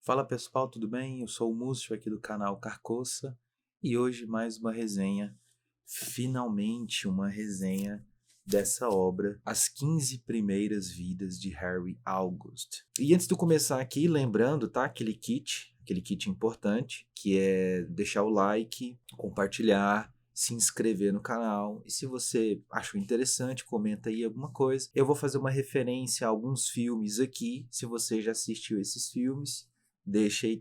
Fala pessoal, tudo bem? Eu sou o Múcio aqui do canal Carcoça e hoje mais uma resenha, finalmente uma resenha dessa obra, As 15 Primeiras Vidas de Harry August. E antes de eu começar aqui, lembrando, tá? Aquele kit importante, que é deixar o like, compartilhar, se inscrever no canal. E se você achou interessante, comenta aí alguma coisa. Eu vou fazer uma referência a alguns filmes aqui, se você já assistiu esses filmes. Deixa aí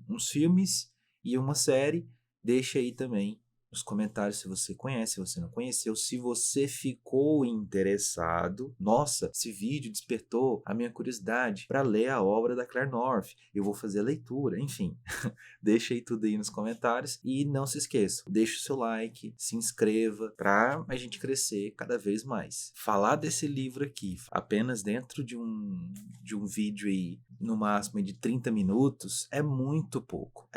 uns filmes e uma série. Deixa aí também nos comentários se você conhece, se você não conheceu, se você ficou interessado. Nossa, esse vídeo despertou a minha curiosidade para ler a obra da Claire North. Eu vou fazer a leitura, enfim. Deixa aí tudo aí nos comentários e não se esqueça, deixa o seu like, se inscreva para a gente crescer cada vez mais. Falar desse livro aqui apenas dentro de um vídeo aí, no máximo de 30 minutos, é muito pouco,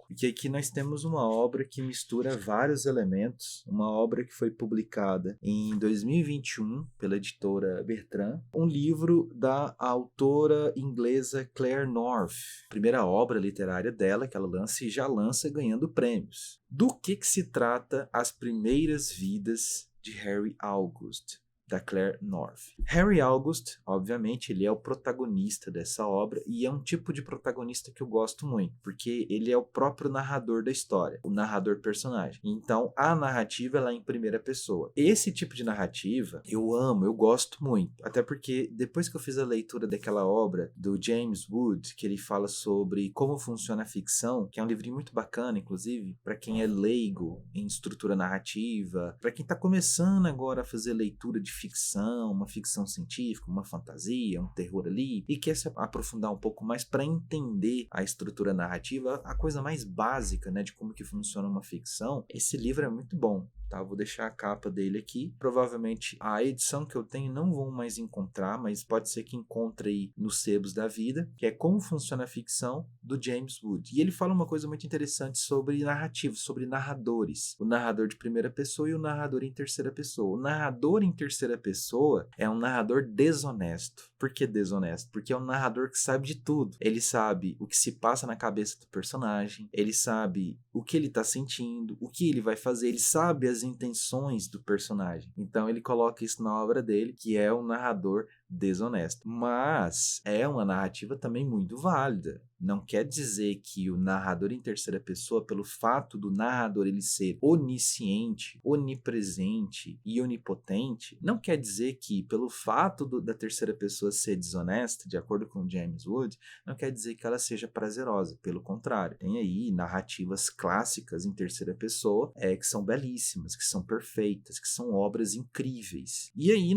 Porque aqui nós temos uma obra que mistura vários elementos, uma obra que foi publicada em 2021 pela editora Bertrand, um livro da autora inglesa Claire North, primeira obra literária dela que ela lança e já lança ganhando prêmios. Do que se trata As Primeiras Vidas de Harry August, da Claire North? Harry August, obviamente, ele é o protagonista dessa obra e é um tipo de protagonista que eu gosto muito, porque ele é o próprio narrador da história, o narrador personagem. Então, a narrativa ela é em primeira pessoa. Esse tipo de narrativa eu amo, eu gosto muito, até porque depois que eu fiz a leitura daquela obra do James Wood, que ele fala sobre como funciona a ficção, que é um livrinho muito bacana, inclusive, para quem é leigo em estrutura narrativa, para quem está começando agora a fazer leitura de ficção, uma ficção científica, uma fantasia, um terror ali, e quer se aprofundar um pouco mais para entender a estrutura narrativa, a coisa mais básica, né, de como que funciona uma ficção. Esse livro é muito bom, tá? Vou deixar a capa dele aqui. Provavelmente a edição que eu tenho não vou mais encontrar, mas pode ser que encontre aí nos sebos da vida, que é Como Funciona a Ficção, do James Wood. E ele fala uma coisa muito interessante sobre narrativos, sobre narradores. O narrador de primeira pessoa e o narrador em terceira pessoa. O narrador em terceira pessoa é um narrador desonesto. Por que desonesto? Porque é um narrador que sabe de tudo. Ele sabe o que se passa na cabeça do personagem, ele sabe o que ele está sentindo, o que ele vai fazer, ele sabe as intenções do personagem. Então ele coloca isso na obra dele, que é um narrador desonesto. Mas é uma narrativa também muito válida. Não quer dizer que o narrador em terceira pessoa, pelo fato do narrador ele ser onisciente, onipresente e onipotente, não quer dizer que pelo fato da terceira pessoa ser desonesta, de acordo com James Wood, não quer dizer que ela seja prazerosa. Pelo contrário, tem aí narrativas clássicas em terceira pessoa que são belíssimas, que são perfeitas, que são obras incríveis. E aí,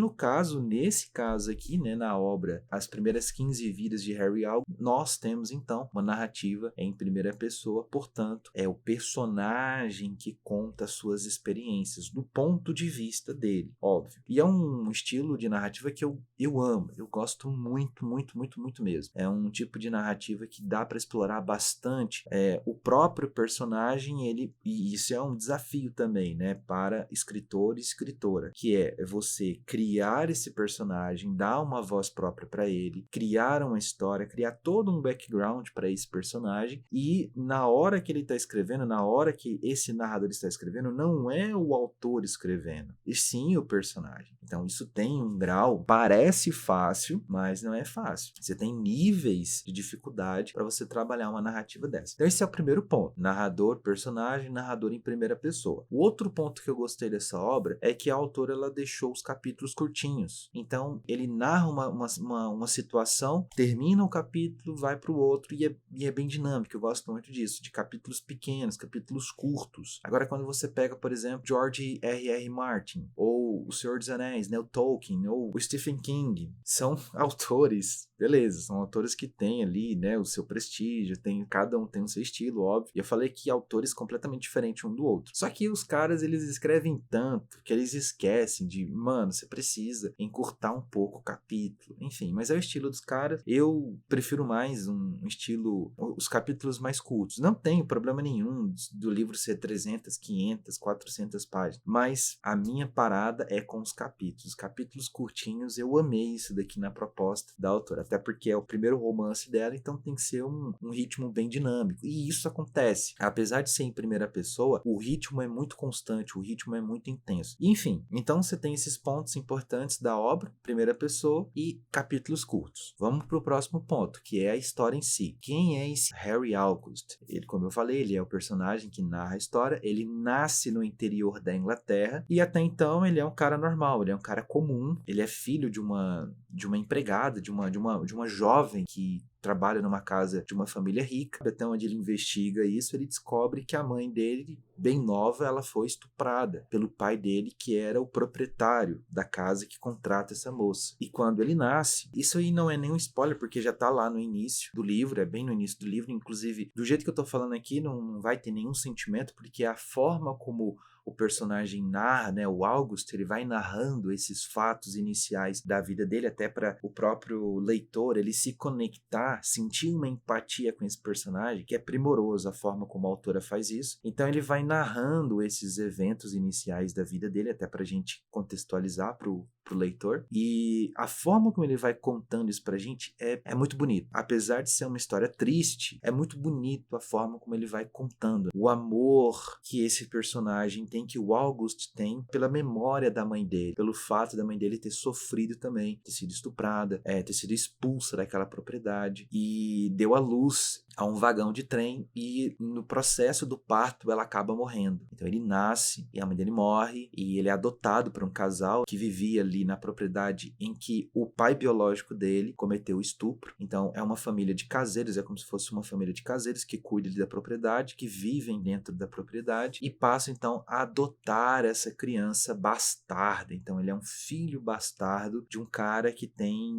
nesse caso aqui, né, na obra As Primeiras 15 Vidas de Harry August, nós temos então uma narrativa em primeira pessoa, portanto, é o personagem que conta suas experiências do ponto de vista dele, óbvio. E é um estilo de narrativa que eu amo, eu gosto muito, muito, muito, muito mesmo. É um tipo de narrativa que dá para explorar bastante o próprio personagem, e isso é um desafio também, né, para escritor e escritora, que é você criar esse personagem, dar uma voz própria para ele, criar uma história, criar todo um background para esse personagem, e na hora que ele está escrevendo, na hora que esse narrador está escrevendo, não é o autor escrevendo, e sim o personagem. Então isso tem um grau, parece fácil, mas não é fácil. Você tem níveis de dificuldade para você trabalhar uma narrativa dessa. Então esse é o primeiro ponto: narrador, personagem, narrador em primeira pessoa. O outro ponto que eu gostei dessa obra é que a autora ela deixou os capítulos curtinhos. Então ele narra uma situação, termina o capítulo, vai para o outro, e é bem dinâmico. Eu gosto muito disso, de capítulos pequenos, capítulos curtos. Agora, quando você pega, por exemplo, George R.R. Martin, ou O Senhor dos Anéis, né, o Tolkien, ou o Stephen King, são autores, beleza, são autores que têm ali, né, o seu prestígio, cada um tem o seu estilo, óbvio. E eu falei que autores completamente diferentes um do outro. Só que os caras, eles escrevem tanto que eles esquecem de, mano, você precisa encurtar um pouco o capítulo. Enfim, mas é o estilo dos caras. Eu prefiro mais um estilo, os capítulos mais curtos. Não tem problema nenhum do livro ser 300, 500, 400 páginas, mas a minha parada é com os capítulos. Capítulos curtinhos, eu amei isso daqui na proposta da autora. até porque é o primeiro romance dela, então tem que ser um ritmo bem dinâmico. E isso acontece. Apesar de ser em primeira pessoa, o ritmo é muito constante, o ritmo é muito intenso. Enfim, então você tem esses pontos importantes da obra, primeira pessoa e capítulos curtos. Vamos para o próximo ponto, que é a história em si. Quem é esse Harry August? Ele, como eu falei, ele é o personagem que narra a história, ele nasce no interior da Inglaterra e até então ele é um cara normal, ele é um cara comum, ele é filho de uma empregada, de uma jovem que trabalha numa casa de uma família rica. Até onde ele investiga isso, ele descobre que a mãe dele, bem nova, ela foi estuprada pelo pai dele, que era o proprietário da casa que contrata essa moça. E quando ele nasce, isso aí não é nenhum spoiler, porque já tá lá no início do livro, é bem no início do livro, inclusive, do jeito que eu tô falando aqui, não vai ter nenhum sentimento, porque a forma como o personagem narra, né, o August, ele vai narrando esses fatos iniciais da vida dele, até para o próprio leitor ele se conectar, sentir uma empatia com esse personagem, que é primoroso a forma como a autora faz isso. Então ele vai narrando esses eventos iniciais da vida dele, até para a gente contextualizar pro leitor, e a forma como ele vai contando isso pra gente é muito bonito. Apesar de ser uma história triste, é muito bonito a forma como ele vai contando. O amor que esse personagem tem, que o August tem, pela memória da mãe dele, pelo fato da mãe dele ter sofrido também, ter sido estuprada, ter sido expulsa daquela propriedade, e deu à luz a um vagão de trem, e no processo do parto ela acaba morrendo. Então ele nasce e a mãe dele morre, e ele é adotado por um casal que vivia ali na propriedade em que o pai biológico dele cometeu o estupro. Então é uma família de caseiros, é como se fosse uma família de caseiros que cuida da propriedade, que vivem dentro da propriedade e passam então a adotar essa criança bastarda. Então ele é um filho bastardo de um cara que tem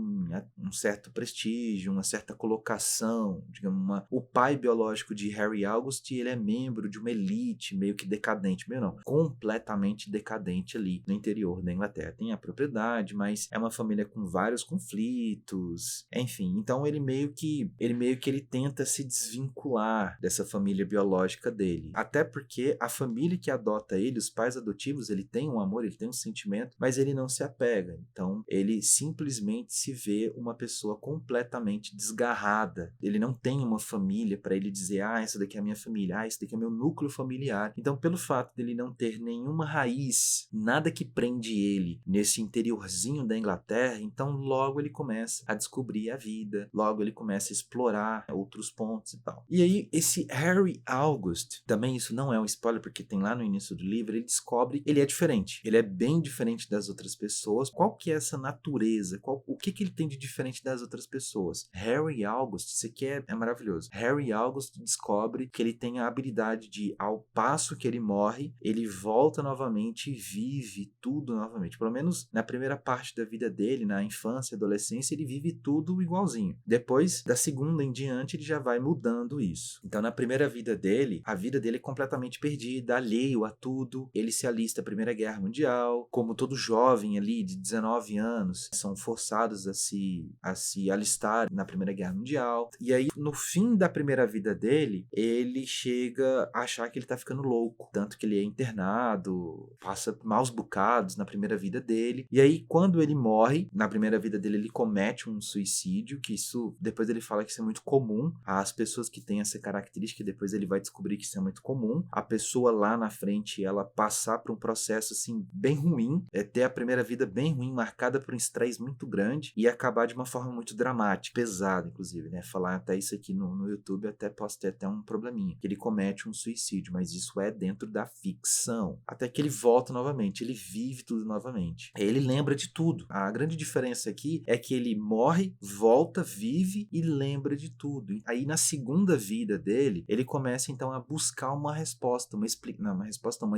um certo prestígio, uma certa colocação, digamos, o pai biológico de Harry August, ele é membro de uma elite meio que decadente, meio não, completamente decadente ali no interior da Inglaterra. Tem a propriedade, mas é uma família com vários conflitos, enfim. Então ele meio que ele tenta se desvincular dessa família biológica dele. Até porque a família que adota ele, os pais adotivos, ele tem um amor, ele tem um sentimento, mas ele não se apega. Então ele simplesmente se vê uma pessoa completamente desgarrada. Ele não tem uma família para ele dizer, essa daqui é a minha família, esse daqui é o meu núcleo familiar. Então, pelo fato dele não ter nenhuma raiz, nada que prende ele nesse interiorzinho da Inglaterra, então logo ele começa a descobrir a vida, logo ele começa a explorar outros pontos e tal. E aí, esse Harry August, também isso não é um spoiler, porque tem lá no início do livro, ele descobre, ele é diferente, ele é bem diferente das outras pessoas. Qual que é essa natureza? O que ele tem de diferente das outras pessoas? Harry August, isso aqui é maravilhoso. Harry August descobre que ele tem a habilidade de, ao passo que ele morre, ele volta novamente e vive tudo novamente. Pelo menos na primeira parte da vida dele, na infância e adolescência, ele vive tudo igualzinho. Depois, da segunda em diante, ele já vai mudando isso. Então, na primeira vida dele, a vida dele é completamente perdida, alheio a tudo. Ele se alista à Primeira Guerra Mundial, como todo jovem ali de 19 anos, são forçados a se alistar na Primeira Guerra Mundial. E aí, no fim da primeira vida dele, ele chega a achar que ele tá ficando louco. Tanto que ele é internado, passa maus bocados na primeira vida dele. E aí, quando ele morre, na primeira vida dele, ele comete um suicídio, que isso, depois ele fala que isso é muito comum. As pessoas que têm essa característica, depois ele vai descobrir que isso é muito comum. A pessoa lá na frente, ela passar por um processo, assim, bem ruim, ter a primeira vida bem ruim, marcada por um estresse muito grande e acabar de uma forma muito dramática, pesada, inclusive, né? Falar até isso aqui no YouTube, até posso ter até um probleminha. Ele comete um suicídio, mas isso é dentro da ficção. Até que ele volta novamente, ele vive tudo novamente. Ele lembra de tudo. A grande diferença aqui é que ele morre, volta, vive e lembra de tudo. Aí na segunda vida dele, ele começa então a buscar uma resposta, uma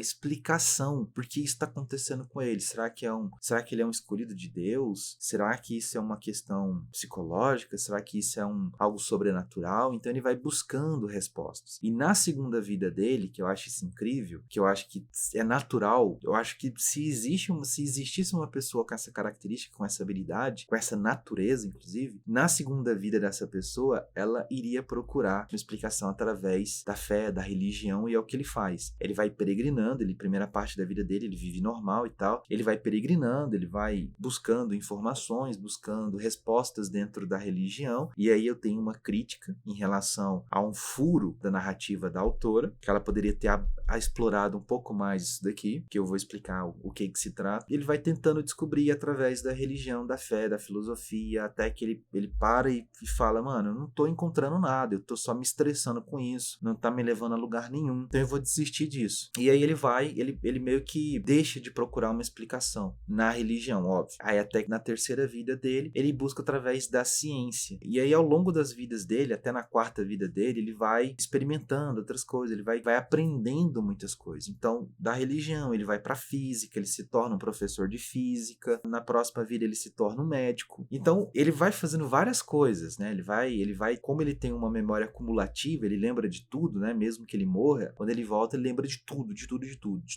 explicação. Por que isso está acontecendo com ele? Será que ele é um escolhido de Deus? Será que isso é uma questão psicológica? Será que isso é algo sobrenatural? tal. Então ele vai buscando respostas. E na segunda vida dele, que eu acho isso incrível, que eu acho que é natural, eu acho que se existisse uma pessoa com essa característica, com essa habilidade, com essa natureza, inclusive, na segunda vida dessa pessoa, ela iria procurar uma explicação através da fé, da religião, e é o que ele faz. Ele vai peregrinando, primeira parte da vida dele, ele vive normal e tal, ele vai peregrinando, ele vai buscando informações, buscando respostas dentro da religião, e aí eu tenho uma crítica em relação a um furo da narrativa da autora, que ela poderia ter explorado um pouco mais isso daqui, que eu vou explicar o que se trata. Ele vai tentando descobrir através da religião, da fé, da filosofia, até que ele para e fala, mano, eu não tô encontrando nada, eu tô só me estressando com isso, não tá me levando a lugar nenhum, então eu vou desistir disso. E aí ele meio que deixa de procurar uma explicação na religião, óbvio. Aí até que na terceira vida dele, ele busca através da ciência. E aí ao longo das vidas dele, até na quarta vida dele, ele vai experimentando outras coisas, ele vai aprendendo muitas coisas. Então, da religião, ele vai para física, ele se torna um professor de física, na próxima vida ele se torna um médico. Então, ele vai fazendo várias coisas, né? Ele vai, como ele tem uma memória acumulativa, ele lembra de tudo, né? Mesmo que ele morra, quando ele volta, ele lembra de tudo, de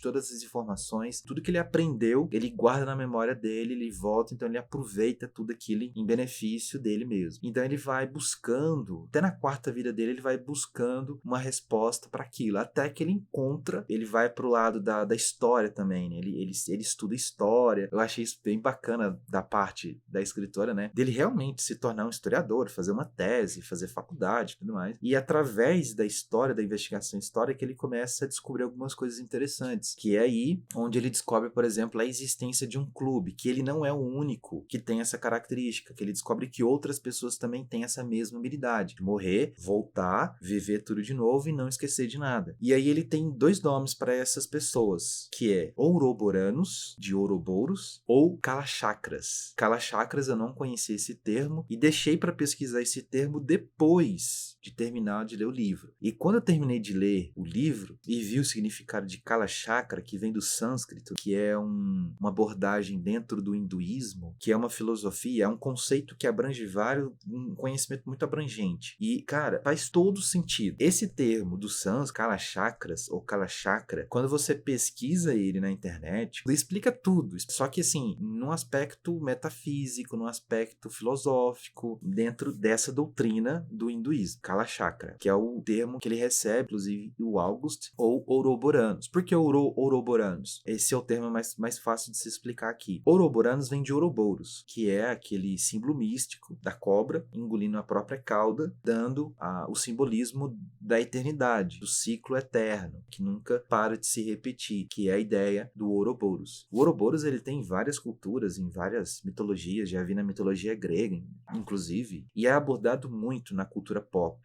todas as informações, tudo que ele aprendeu, ele guarda na memória dele, ele volta, então ele aproveita tudo aquilo em benefício dele mesmo. Então ele vai buscando, até na quarta vida dele, ele vai buscando uma resposta para aquilo, até que ele encontra, ele vai pro lado da história também, né? Ele estuda história. Eu achei isso bem bacana da parte da escritora, né? Dele realmente se tornar um historiador, fazer uma tese, fazer faculdade e tudo mais. E através da história, da investigação histórica, ele começa a descobrir algumas coisas interessantes, que é aí onde ele descobre, por exemplo, a existência de um clube, que ele não é o único que tem essa característica, que ele descobre que outras pessoas também têm essa mesma habilidade, de morrer, voltar, viver tudo de novo e não esquecer de nada. E aí ele tem dois nomes para essas pessoas, que é Ouroboranos, de Ouroboros, ou Kalachakras. Kalachakras eu não conhecia esse termo e deixei para pesquisar esse termo depois de terminar de ler o livro. E quando eu terminei de ler o livro e vi o significado de Kalachakra, que vem do sânscrito, que é uma abordagem dentro do hinduísmo, que é uma filosofia, é um conceito que abrange um conhecimento muito abrangente. E, cara, faz todo sentido. Esse termo do sânscrito, Kalachakras ou Kalachakra, quando você pesquisa ele na internet, ele explica tudo. Só que, assim, num aspecto metafísico, num aspecto filosófico, dentro dessa doutrina do hinduísmo, Kalachakra, que é o termo que ele recebe, inclusive, o August, ou Ouroboranos. Por que Ouroboranos? Esse é o termo mais fácil de se explicar aqui. Ouroboranos vem de Ouroboros, que é aquele símbolo místico da cobra engolindo a própria cauda, dando o simbolismo da eternidade, do ciclo eterno, que nunca para de se repetir, que é a ideia do Ouroboros. O Ouroboros, ele tem várias culturas, em várias mitologias, já vi na mitologia grega, inclusive, e é abordado muito na cultura pop.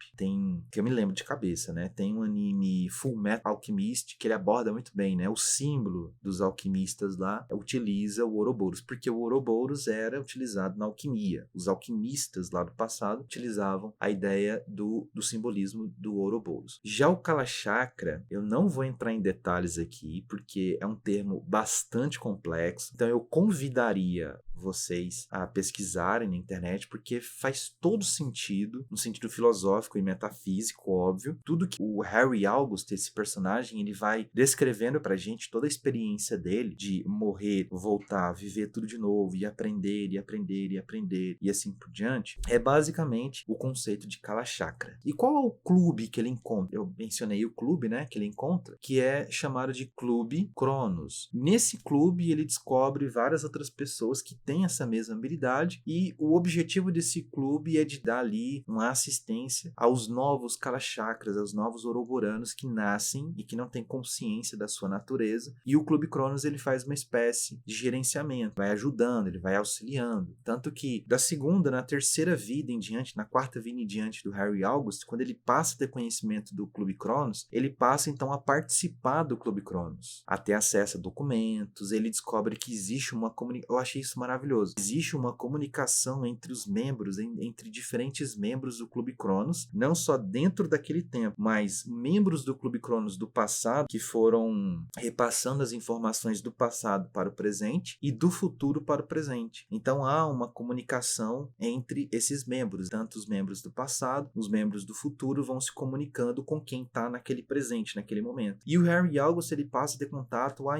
Que eu me lembro de cabeça, né? Tem um anime Fullmetal Alchemist que ele aborda muito bem, né? O símbolo dos alquimistas lá utiliza o Ouroboros, porque o Ouroboros era utilizado na alquimia. Os alquimistas lá do passado utilizavam a ideia do simbolismo do Ouroboros. Já o Kalachakra, eu não vou entrar em detalhes aqui, porque é um termo bastante complexo, então eu convidaria vocês a pesquisarem na internet, porque faz todo sentido, no sentido filosófico e metafísico, óbvio. Tudo que o Harry August, esse personagem, ele vai descrevendo pra gente toda a experiência dele de morrer, voltar, viver tudo de novo, e aprender, e aprender, e aprender, e assim por diante, é basicamente o conceito de Kalachakra. E qual é o clube que ele encontra? Eu mencionei o clube, né, que ele encontra, que é chamado de Clube Cronos. Nesse clube, ele descobre várias outras pessoas que têm essa mesma habilidade, e o objetivo desse clube é de dar ali uma assistência aos novos Kalachakras, aos novos Ouroboranos que nascem e que não têm consciência da sua natureza, e o Clube Cronos ele faz uma espécie de gerenciamento, vai ajudando, ele vai auxiliando, tanto que da segunda, na terceira vida em diante, na quarta vida em diante do Harry August, quando ele passa a ter conhecimento do Clube Cronos, ele passa então a participar do Clube Cronos, a ter acesso a documentos, ele descobre que existe uma comunicação. Eu achei isso maravilhoso, maravilhoso. Existe uma comunicação entre os membros, entre diferentes membros do Clube Cronos, não só dentro daquele tempo, mas membros do Clube Cronos do passado que foram repassando as informações do passado para o presente e do futuro para o presente. Então há uma comunicação entre esses membros, tanto os membros do passado, os membros do futuro vão se comunicando com quem está naquele presente, naquele momento. E o Harry August, ele passa a ter contato há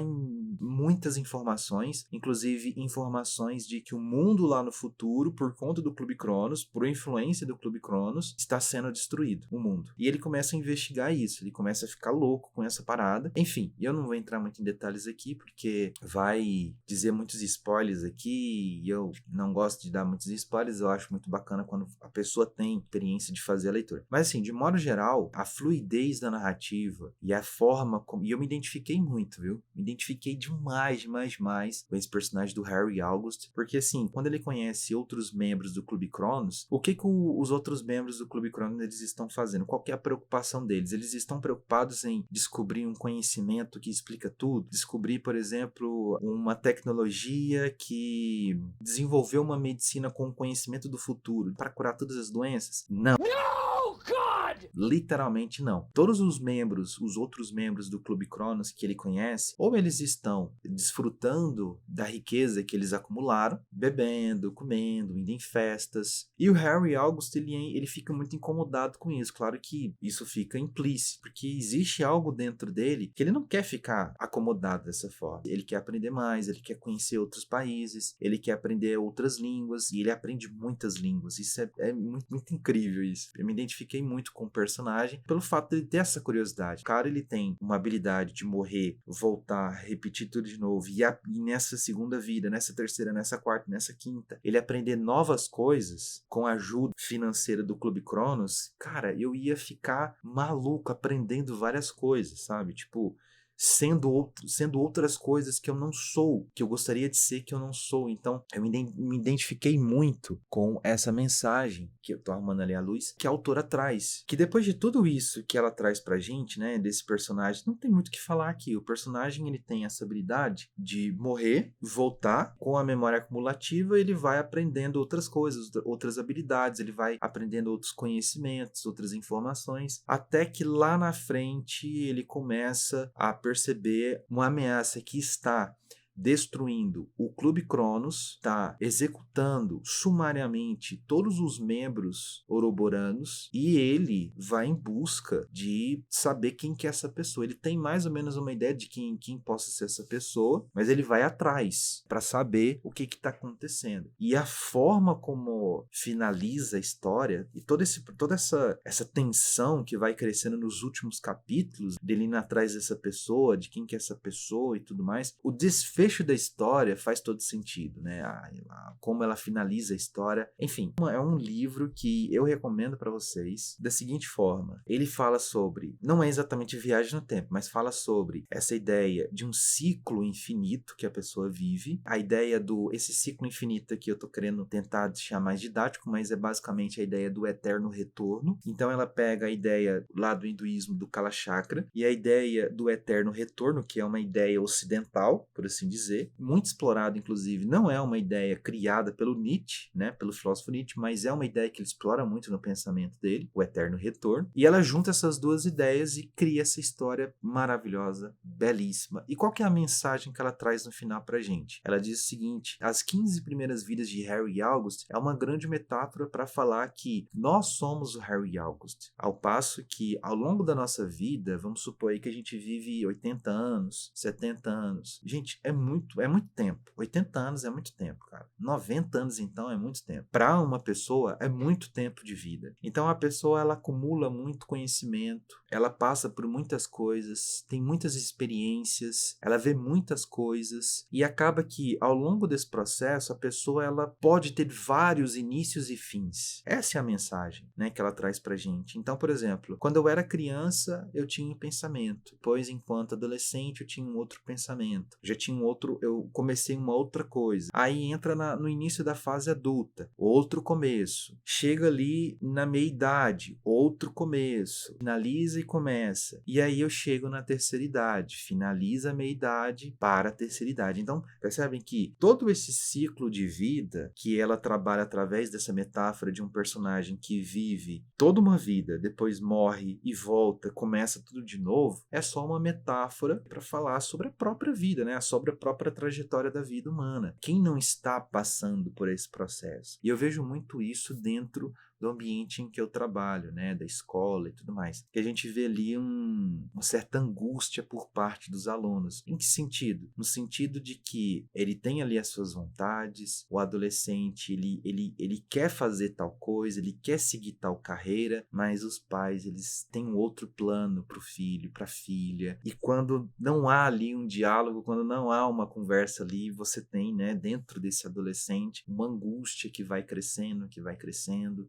muitas informações, inclusive informações de que o mundo lá no futuro, por conta do Clube Cronos, por influência do Clube Cronos, está sendo destruído, o mundo. E ele começa a investigar isso, ele começa a ficar louco com essa parada. Enfim, eu não vou entrar muito em detalhes aqui, porque vai dizer muitos spoilers aqui, e eu não gosto de dar muitos spoilers, eu acho muito bacana quando a pessoa tem experiência de fazer a leitura. Mas assim, de modo geral, a fluidez da narrativa e a forma como... E eu me identifiquei muito, viu? Me identifiquei demais com esse personagem do Harry August, porque assim, quando ele conhece outros membros do Clube Cronos, o que os outros membros do Clube Cronos eles estão fazendo? Qual que é a preocupação deles? Eles estão preocupados em descobrir um conhecimento que explica tudo? Descobrir, por exemplo, uma tecnologia que desenvolveu uma medicina com o conhecimento do futuro para curar todas as doenças? Não! Literalmente não. Todos os membros, os outros membros do Clube Cronos que ele conhece, ou eles estão desfrutando da riqueza que eles acumularam, bebendo, comendo, indo em festas. E o Harry August, ele fica muito incomodado com isso. Claro que isso fica implícito, porque existe algo dentro dele que ele não quer ficar acomodado dessa forma. Ele quer aprender mais, ele quer conhecer outros países, ele quer aprender outras línguas, e ele aprende muitas línguas. Isso é muito, muito incrível isso. Eu me identifiquei muito com o personagem pelo fato de ele ter essa curiosidade. O cara, ele tem uma habilidade de morrer, voltar, repetir tudo de novo, e nessa segunda vida, nessa terceira, nessa quarta, nessa quinta, ele aprender novas coisas com a ajuda financeira do Clube Cronos. Cara, eu ia ficar maluco aprendendo várias coisas, sabe? Tipo, sendo outras coisas que eu não sou, que eu gostaria de ser, que eu não sou. Então, eu me identifiquei muito com essa mensagem que eu tô arrumando ali a luz, que a autora traz. Que depois de tudo isso que ela traz pra gente, né, desse personagem, não tem muito o que falar aqui. O personagem, ele tem essa habilidade de morrer, voltar, com a memória acumulativa, ele vai aprendendo outras coisas, outras habilidades, ele vai aprendendo outros conhecimentos, outras informações, até que lá na frente ele começa a perceber uma ameaça que está destruindo o Clube Cronos, está executando sumariamente todos os membros ouroboranos, e ele vai em busca de saber quem que é essa pessoa. Ele tem mais ou menos uma ideia de quem possa ser essa pessoa, mas ele vai atrás para saber o que está acontecendo. E a forma como finaliza a história e toda essa tensão que vai crescendo nos últimos capítulos, dele indo atrás dessa pessoa, de quem que é essa pessoa e tudo mais, o desfecho da história faz todo sentido, né? Como ela finaliza a história. Enfim, é um livro que eu recomendo para vocês da seguinte forma. Ele fala sobre, não é exatamente viagem no tempo, mas fala sobre essa ideia de um ciclo infinito que a pessoa vive. A ideia esse ciclo infinito aqui eu tô querendo tentar deixar mais didático, mas é basicamente a ideia do eterno retorno. Então ela pega a ideia lá do hinduísmo do Kalachakra e a ideia do eterno retorno, que é uma ideia ocidental, por assim dizer, muito explorado, inclusive. Não é uma ideia criada pelo Nietzsche, né, pelo filósofo Nietzsche, mas é uma ideia que ele explora muito no pensamento dele, o eterno retorno, e ela junta essas duas ideias e cria essa história maravilhosa, belíssima. E qual que é a mensagem que ela traz no final pra gente? Ela diz o seguinte: as 15 primeiras vidas de Harry August é uma grande metáfora para falar que nós somos o Harry August, ao passo que ao longo da nossa vida, vamos supor aí que a gente vive 80 anos, 70 anos. Gente, é muito tempo. 80 anos é muito tempo, cara. 90 anos, então, é muito tempo. Para uma pessoa, é muito tempo de vida. Então, a pessoa, ela acumula muito conhecimento, ela passa por muitas coisas, tem muitas experiências, ela vê muitas coisas, e acaba que, ao longo desse processo, a pessoa, ela pode ter vários inícios e fins. Essa é a mensagem, né, que ela traz pra gente. Então, por exemplo, quando eu era criança, eu tinha um pensamento, pois enquanto adolescente, eu tinha um outro pensamento. Já tinha um eu comecei uma outra coisa. Aí entra no início da fase adulta, outro começo. Chega ali na meia-idade, outro começo. Finaliza e começa. E aí eu chego na terceira idade, finaliza a meia-idade para a terceira idade. Então, percebem que todo esse ciclo de vida que ela trabalha através dessa metáfora de um personagem que vive toda uma vida, depois morre e volta, começa tudo de novo, é só uma metáfora para falar sobre a própria vida, né? Sobre a própria trajetória da vida humana. Quem não está passando por esse processo? E eu vejo muito isso dentro do ambiente em que eu trabalho, né, da escola e tudo mais. Que a gente vê ali uma certa angústia por parte dos alunos. Em que sentido? No sentido de que ele tem ali as suas vontades, o adolescente, ele quer fazer tal coisa, ele quer seguir tal carreira, mas os pais, eles têm um outro plano para o filho, para a filha. E quando não há ali um diálogo, quando não há uma conversa ali, você tem, né, dentro desse adolescente, uma angústia que vai crescendo,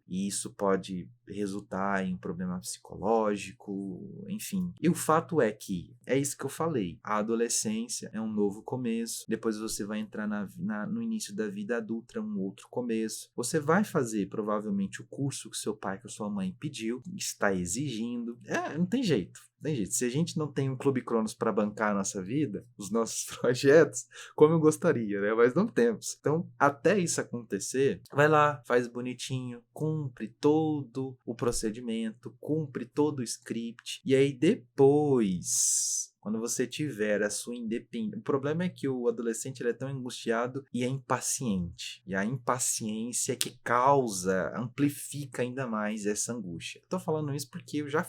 e isso pode resultar em um problema psicológico, enfim. E o fato é que, é isso que eu falei, a adolescência é um novo começo, depois você vai entrar no início da vida adulta, um outro começo. Você vai fazer, provavelmente, o curso que seu pai, que sua mãe pediu, está exigindo. Não tem jeito. Se a gente não tem um Clube Cronos para bancar a nossa vida, os nossos projetos, como eu gostaria, né? Mas não temos. Então, até isso acontecer, vai lá, faz bonitinho, cumpre todo o procedimento, cumpre todo o script, e aí depois, quando você tiver a sua independência... O problema é que o adolescente ele é tão angustiado e é impaciente. E a impaciência é que amplifica ainda mais essa angústia. Estou falando isso porque eu já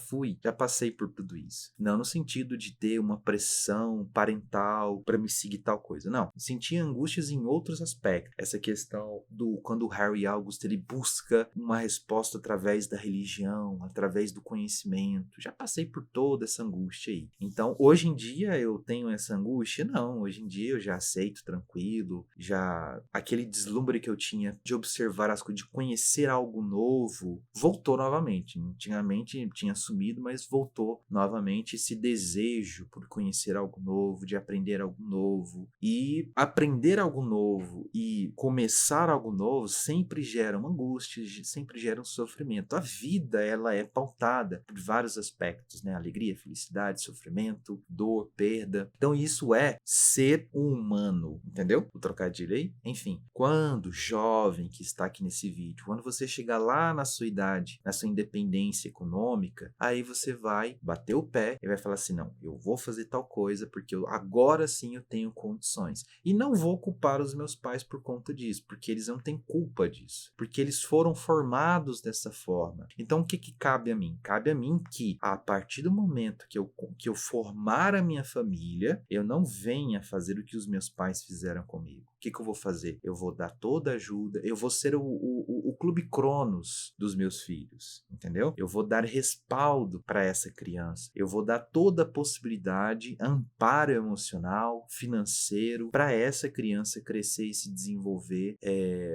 passei por tudo isso. Não no sentido de ter uma pressão parental para me seguir tal coisa. Não. Senti angústias em outros aspectos. Essa questão quando o Harry August ele busca uma resposta através da religião, através do conhecimento. Já passei por toda essa angústia aí. Então, hoje em dia eu tenho essa angústia? Não, hoje em dia eu já aceito tranquilo, já aquele deslumbre que eu tinha de observar as coisas, de conhecer algo novo, voltou novamente. Antigamente tinha sumido, mas voltou novamente esse desejo por conhecer algo novo, de aprender algo novo. E aprender algo novo e começar algo novo sempre gera uma angústia, sempre gera um sofrimento. A vida, ela é pautada por vários aspectos, né? Alegria, felicidade, sofrimento, dor, perda. Então isso é ser humano, entendeu? O trocadilho aí? Enfim, quando jovem que está aqui nesse vídeo, quando você chegar lá na sua idade, na sua independência econômica, aí você vai bater o pé e vai falar assim, não, eu vou fazer tal coisa porque agora sim eu tenho condições. E não vou culpar os meus pais por conta disso, porque eles não têm culpa disso, porque eles foram formados dessa forma. Então o que cabe a mim? Cabe a mim que, a partir do momento que eu formar a minha família, eu não venha fazer o que os meus pais fizeram comigo. O que eu vou fazer? Eu vou dar toda a ajuda, eu vou ser o Clube Cronos dos meus filhos, entendeu? Eu vou dar respaldo para essa criança, eu vou dar toda a possibilidade, amparo emocional, financeiro, para essa criança crescer e se desenvolver,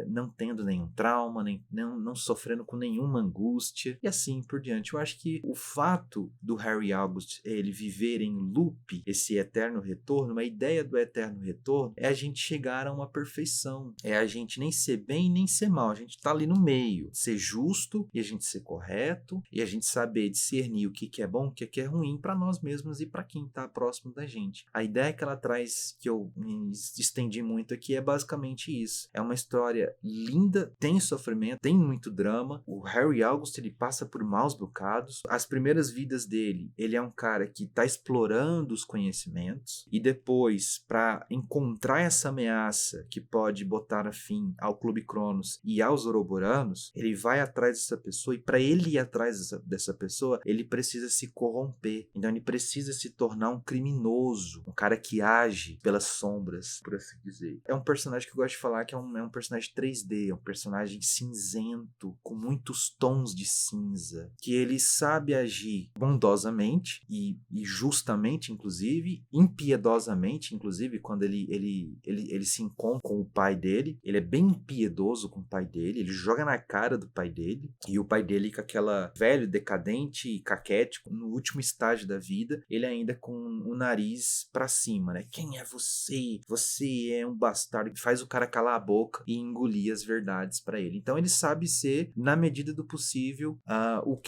não tendo nenhum trauma, não sofrendo com nenhuma angústia, e assim por diante. Eu acho que o fato do Harry August, ele viver em loop, esse eterno retorno, uma ideia do eterno retorno, é a gente chegar a uma perfeição, é a gente nem ser bem nem ser mal, a gente tá ali no meio, ser justo e a gente ser correto e a gente saber discernir o que é bom, o que é ruim para nós mesmos e para quem tá próximo da gente. A ideia que ela traz, que eu me estendi muito aqui, é basicamente isso. É uma história linda, tem sofrimento, tem muito drama. O Harry August, ele passa por maus bocados. As primeiras vidas dele, ele é um cara que tá explorando os conhecimentos e depois, para encontrar essa ameaça que pode botar fim ao Clube Cronos e aos Ouroboranos, ele vai atrás dessa pessoa, e para ele ir atrás dessa pessoa, ele precisa se corromper. Então ele precisa se tornar um criminoso, um cara que age pelas sombras, por assim dizer. É um personagem que eu gosto de falar que é um personagem 3D, é um personagem cinzento, com muitos tons de cinza, que ele sabe agir bondosamente e justamente, inclusive, impiedosamente, inclusive, quando ele se encontra com o pai dele, ele é bem impiedoso com o pai dele, ele joga na cara do pai dele, e o pai dele com aquela velho, decadente e caquético, no último estágio da vida, ele ainda com o nariz pra cima, né? Quem é você? Você é um bastardo. Faz o cara calar a boca e engolir as verdades pra ele. Então ele sabe ser, na medida do possível,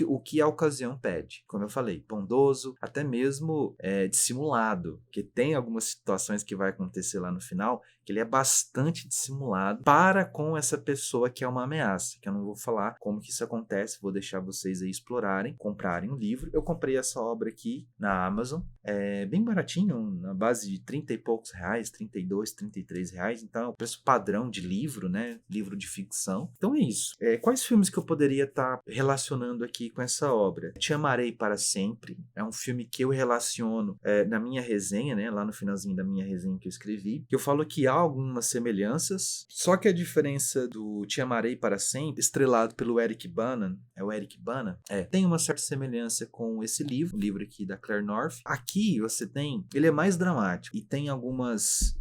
o que a ocasião pede. Como eu falei, bondoso, até mesmo dissimulado, que tem algumas situações que vai acontecer lá no final, que ele é bastante dissimulado para com essa pessoa que é uma ameaça, que eu não vou falar como que isso acontece, vou deixar vocês aí explorarem, comprarem o livro. Eu comprei essa obra aqui na Amazon, bem baratinho, na base de 30 e poucos reais, 32, 33 reais, então é o preço padrão de livro, né, livro de ficção. Então é isso. Quais filmes que eu poderia estar relacionando aqui com essa obra? Te Amarei para Sempre, é um filme que eu relaciono na minha resenha, né, lá no finalzinho da minha resenha que eu escrevi, que eu falo que há algumas semelhanças, só que a diferença do Te Amarei para Sempre, estrelado pelo Eric Bana, é o Eric Bana? Tem uma certa semelhança com esse livro, o livro aqui da Claire North. Aqui você tem, ele é mais dramático e tem algumas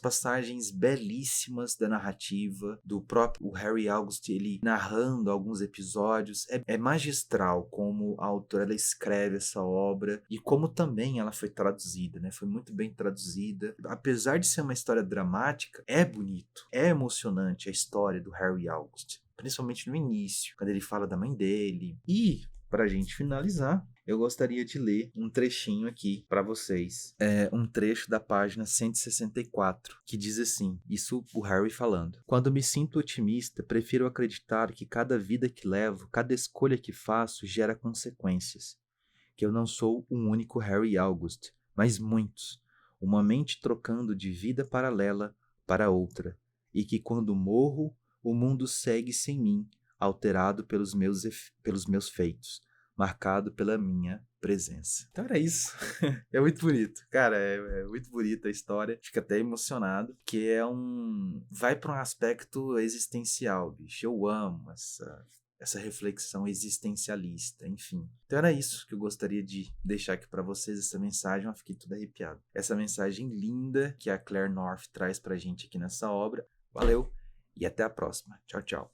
passagens belíssimas da narrativa, do próprio Harry August, ele narrando alguns episódios. É magistral como a autora ela escreve essa obra e como também ela foi traduzida, né? Foi muito bem traduzida. Apesar de ser uma história dramática, é bonito, é emocionante a história do Harry August, principalmente no início, quando ele fala da mãe dele. E, pra gente finalizar, eu gostaria de ler um trechinho aqui para vocês. Um trecho da página 164, que diz assim, isso o Harry falando. Quando me sinto otimista, prefiro acreditar que cada vida que levo, cada escolha que faço gera consequências. Que eu não sou um único Harry August, mas muitos. Uma mente trocando de vida paralela para outra. E que quando morro, o mundo segue sem mim, alterado pelos meus feitos, marcado pela minha presença. Então era isso. É muito bonito. Cara, é muito bonita a história. Fica até emocionado, que vai para um aspecto existencial, bicho. Eu amo essa reflexão existencialista, enfim. Então era isso que eu gostaria de deixar aqui para vocês, essa mensagem. Eu fiquei tudo arrepiado. Essa mensagem linda que a Claire North traz pra gente aqui nessa obra. Valeu e até a próxima. Tchau, tchau.